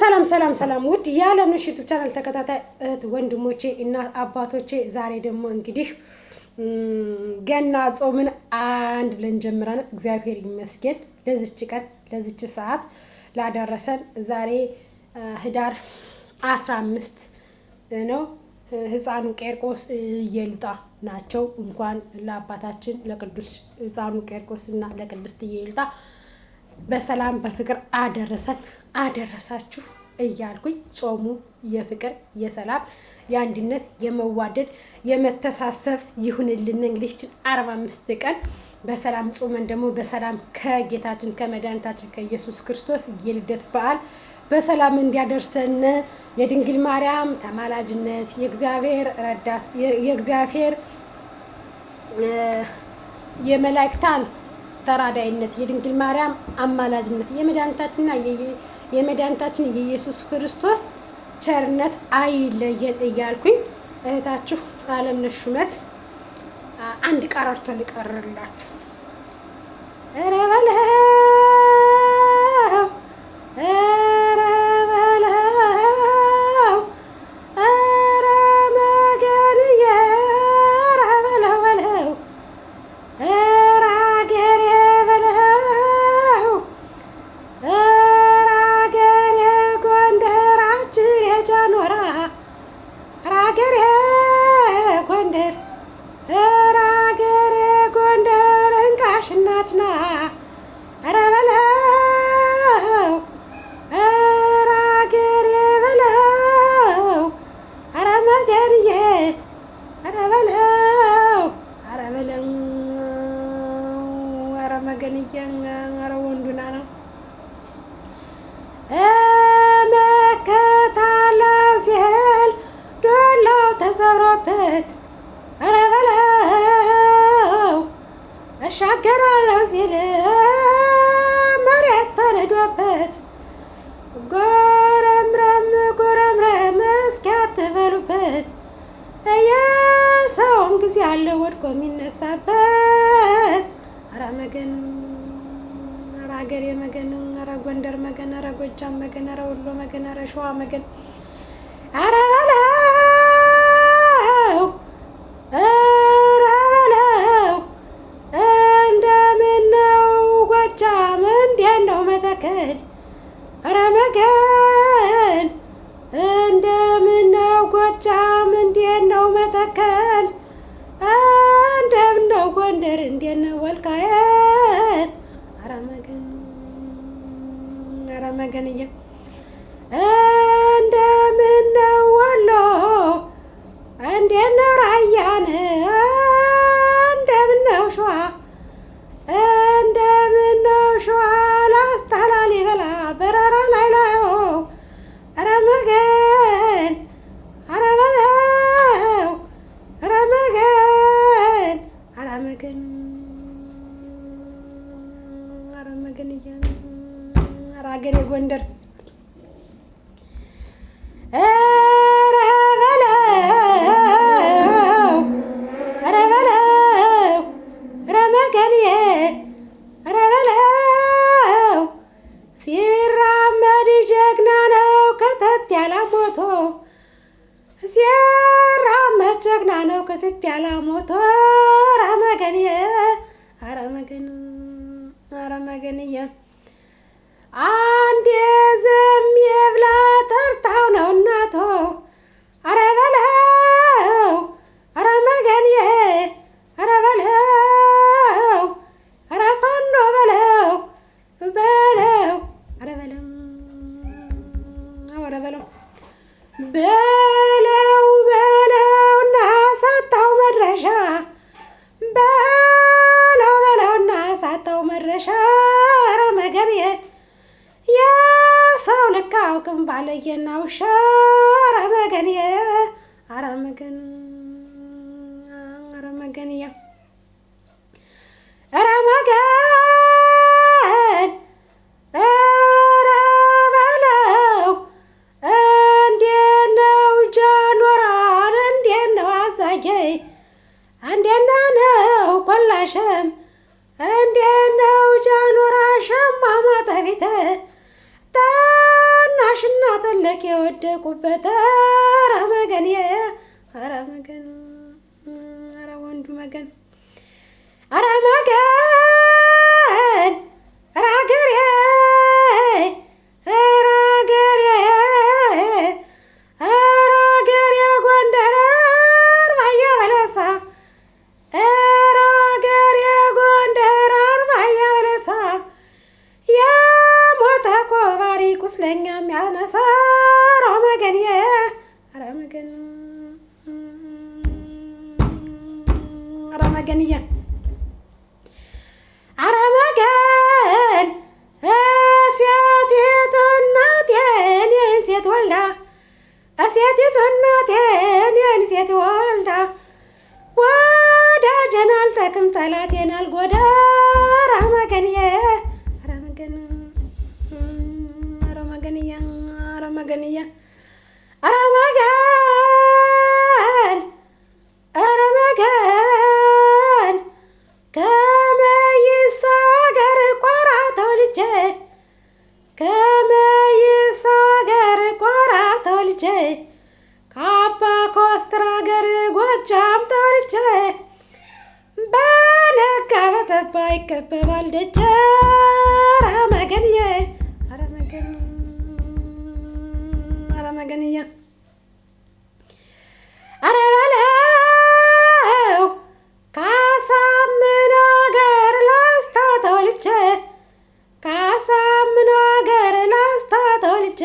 ሰላም ውድ የዓለምነሽ ዩቲዩብ ቻናል ተከታታይ ወንድሞቼ እና አባቶቼ ዛሬ ደግሞ እንግዲህ ገና ጾምን አንድ ብለን ጀምረናል። እግዚአብሔር ይመስገን ለዚች ቀን ለዚች ሰዓት ላደረሰን። ዛሬ ህዳር 15 ነው። ህፃኑ ቄርቆስ እየሉጣ ናቸው። እንኳን ለአባታችን ለቅዱስ ህፃኑ ቄርቆስ እና ለቅድስት እየሉጣ በሰላም በፍቅር አደረሳችሁ እያልኩኝ ጾሙ የፍቅር የሰላም የአንድነት የመዋደድ የመተሳሰብ ይሁንልን። እንግዲህ 45 ቀን በሰላም ጾመን ደግሞ በሰላም ከጌታችን ከመድኃኒታችን ከኢየሱስ ክርስቶስ የልደት በዓል በሰላም እንዲያደርሰን የድንግል ማርያም ተማላጅነት የእግዚአብሔር ረዳት የእግዚአብሔር የመላእክታን ተራዳይነት የድንግል ማርያም አማላጅነት የመድኃኒታችን የኢየሱስ ክርስቶስ ቸርነት አይለየን እያልኩኝ እህታችሁ ዓለምነሽ ሹመት አንድ ቀረርቶ ልቀርላችሁ። ኧረ በለው ኧረ ወንዱና ነው መከታለው ሲል ዶላው ተሰብሮበት ኧረ በለው እሻገራለሁ ሲል መሬት ተነዶበት ጎረምረም እስኪ አትበሉበት የሰውም ጊዜ አለ ወድቆ የሚነሳበት ኧረ መገን ኧረ ሀገሬ መገን ኧረ ጎንደር መገን ኧረ ጎጃም መገን ኧረ ወሎ መገን ኧረ ሸዋ መገን ኧረ በለው እንደምነው ጎጃም እንዴት ነው መተከል ኧረ መገን እንደምነው ጎጃም እንዴት ነው መተከል እንደምነው ጎንደር እንዴት ነው ወልቃየት ኧረ መገንዬ እንደምነው ወሎ እንዴት ነው ራያን እንደምነው ሸዋ ላስታ ላሊበላ በረራ ላይ ኧረ መገን ኧረ በለው ኧረ መገን ኧረ መገንዬ ኧረ ሀገሬ ጎንደር ሲራመድ ጀግና ነው ከተት ያለ ሞቶ ሲራመድ ጀግና ነው ከተት ያለ ሞቶ ኧረ መገንዬ አንዴ ዝም የብላ ተርታው ነው እናቶ ኧረ በለው ኧረ መገንዬ ኧረ በለው ኧረ ፋኖ በለው በለውና ሳታው መድረሻ በለውና ሳታው መድረሻ ኧረ መገንዬ የሰው ልክ አውቅም ባለየና ውሻ ኧረ መገንዬ ኧረ መገንዬ ኧረ መገን ኧረ በለው እንዴት ነው ጃኖራን እንዴት ነው አዛጌ እንዴት ነው ቆላሸም እንዴት ነው ጃኖራ ሸማ ማጠቢት ታናሽና መለክ የወደቁበት ኧረ መገን ኧረ መገን ኧረ ወንዱ መገን ኧረ መገን ኧረ አገሬ ኧረ አገሬ ኧረ አገሬ ጎንደር አርባያ በለሳ ኧረ አገሬ ጎንደር አርባያ በለሳ የሞተ ቆባሪ ቁስለኛ የሚያነሳ ኧረ መገን ኧረ መገን ኧረ መገንዬ ኧረ መገን ሴቲቱ እናቴን የኔን ሴት ወልዳ ሴቲቱ እናቴን የኔን ሴት ወልዳ ወዳጄን አልጠቅም ጠላቴን አልጎዳ ኧረ መገንዬ ኧረ መገን ኧረ መገንዬ ኧረ መገንዬ ኧረ መገን ኧረ መገን ከመይሳው አገር ቋራ ተወልጄ ከመይሳው አገር ቋራ ተወልጄ ከአባ ኮስትር አገር ጎጃም ተወልጄ በነጋ በጠባ ይከበባል ደጄ ኧረ መገንዬ ኧረ መገን ኧረ መገንዬ ኧረ በለው ካሳምነው አገር ላስታ ተወልጄ ካሳምነው አገር ላስታ ተወልጄ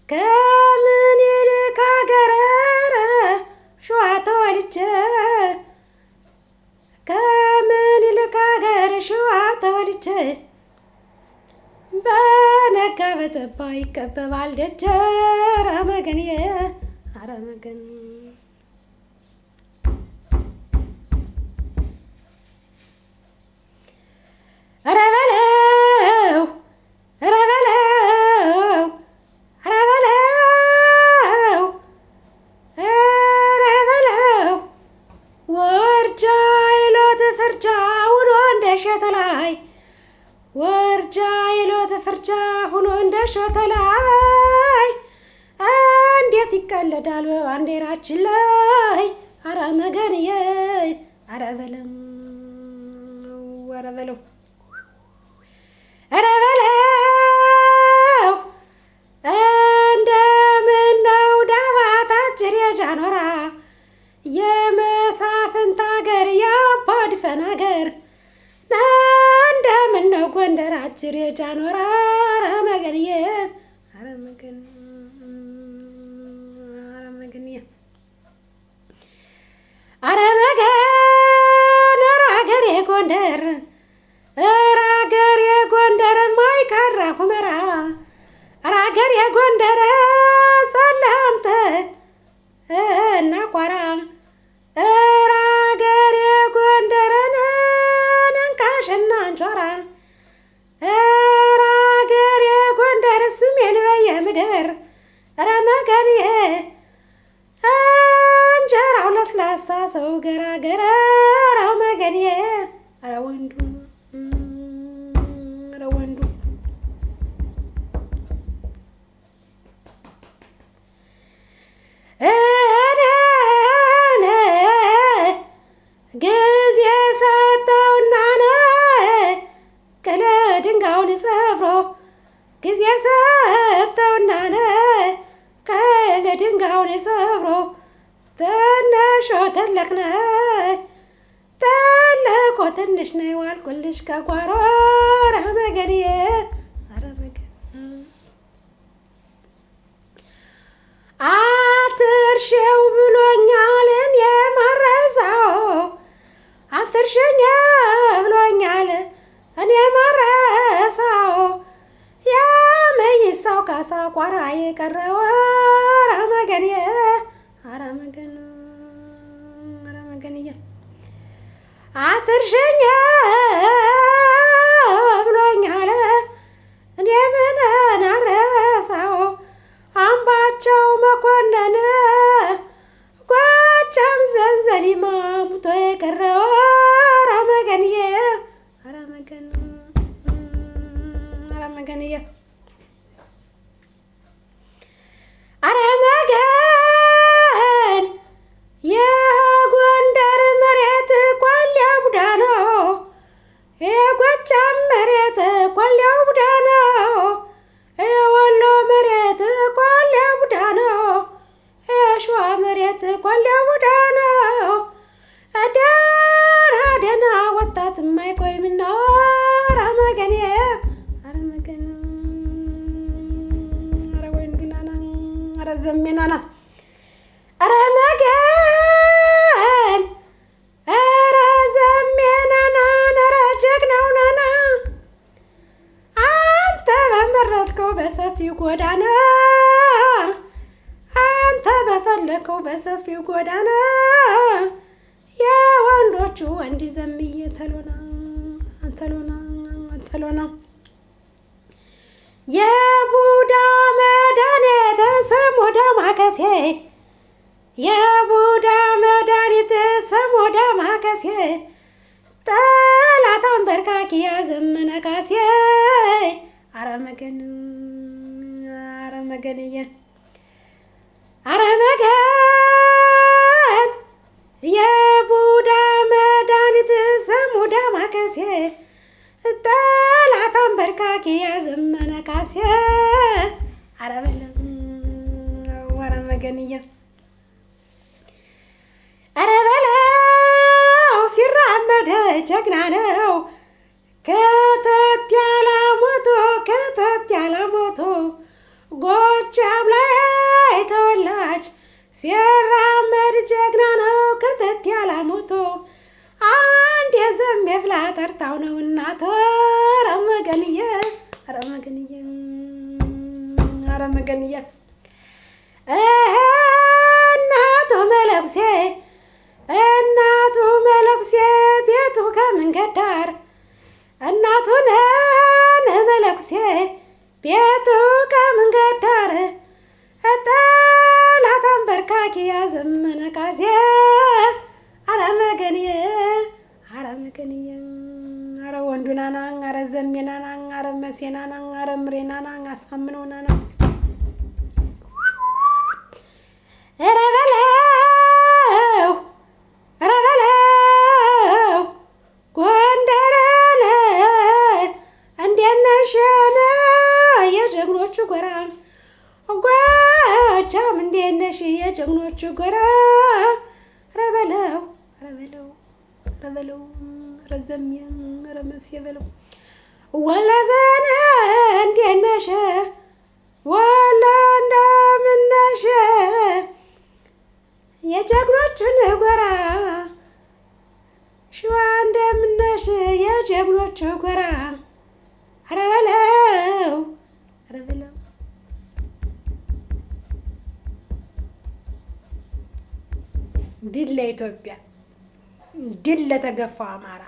ከምኒልክ አገር ሸዋ ተወልጄ ከምኒልክ አገር ሸዋ ተወልጄ በነጋ በጠባ ይከበባል ደጄ ኧረ መገንዬ ኧረ መገን ኧረ በለው ኧረ በለው ኧረ በለው ኧረ በለው ወርጃ ይሎት ፍርጃ ሁኖ እንደ ሾተ ላይ ወርጃ ይሎት ፍርጃ ሁኖ እንደ ሾተ ላይ እንዴት ይቀለዳል በባንዲራችን ላይ ኧረ መገንዬ ኧረ በለው ኧረ በለው ኧረ በለው እንደምነው ዳባት አጭር የጃኖራ የመሳፍንት አገር የአባድፈን አገር እንደምነው ጎንደር አጭር የጃኖራ ኧረ መገንዬ ኧረ መገን ኧረ መገንዬ ኧረ መገን ኧረ አገሬ ጎንደር ኧረ አገሬ ጎንደር ማይካድራ ሁመራ ኧረ አገሬ ጎንደር ሰለምተ እና ቋራ ኧረ አገሬ ጎንደር ነንካሽና አንቾራ ኧረ አገሬ ጎንደር ስሜን በየምድር ኧረ መገንዬ እንጀራው ለስላሳ ሰው ገራገር ኧረ መገንዬ ኧረ ወንዱ ኧረ ወንዱ ጊዜ ሰጠውና ከለ ድንጋዩን ሰብሮ ጊዜ ሰጠውና ከለ ድንጋዩን ሰብሮ ትንሾ ትልቅ ነህ ትልቁ ትንሽ ነህ ዋልኩልሽ ከጓሮ ኧረ መገንዬ ኧረ መገን አትርሼው ብሎኛል እኔ ማረሳው አትርሸኝ ብሎኛል እኔ ማረሳው የመይሳው ካሳ ቋራ የቀረው ኧረ መገንዬ ኧረ መገን ኧረ መገንዬ አትርሸኝ ብሎኛል እኔ ምን አረሳው አምባቸው መኮንን ጎጃም ዘንዘሊማ ሙቶ የቀረው ኧረ መገንዬ ኧረ መገን ኧረ መገንዬ ዘሜናና ኧረ መገን ኧረ ዘሜናና ኧረ ጀግናው ናና አንተ በመረጥከው በሰፊው ጎዳና አንተ በፈለከው በሰፊው ጎዳና የወንዶቹ ወንድ ዘምዬ ተሎና ተሎና ተሎና የቡዳ መድኃኒት ስሙ ዳማከሴ የቡዳ መድኃኒት ስሙ ዳማከሴ ጠላት አንበርካኪ ያዘመነ ካሴ ኧረ መገንዬ ኧረ መገን የቡዳ መድኃኒት ስሙ ዳማከሴ ጠላት አንበርካኪ ያዘመነ ካሴ ኧረ በለው ኧረ መገንዬ ኧረ በለው ሲራመድ ጀግና ነው ከተት ያለ ሞቶ ጎጃም ላይ ተወላጅ ሲራመድ ጀግና ነው ከተት ያለ ሞቶ አንድ የዘሜ ብላ ጠርታው ነው እናቶ ኧረ መገንዬ እናቱ መለኩሴ ቤቱ ከመንገድ ዳር እናቱን መለኩሴ ቤቱ ከመንገድ ዳር ጠላት አንበርካኪ ያዘመነ ካሴ ኧረ መገንዬ ኧረ ወንዱናና ኧረ ዘሜናና ኧረ መሴናና ኧረ ምሬናና አሳምነውናና ኧረ በለው ጎንደርን እንዴት ነሽ የጀግኖቹ ጎራ ጎጃም እንዴት ነሽ የጀግኖቹ ጎራ ኧረ በለው ረዘም ረመስ የበለው ወለዘነ እንዴት ነሽ ወላ እንደምን ነሽ የጀግኖቹን ጎራ ሸዋ እንደምን ነሽ የጀግኖቹ ጎራ ኧረ በለው ድል ለኢትዮጵያ ድል ለተገፋው አማራ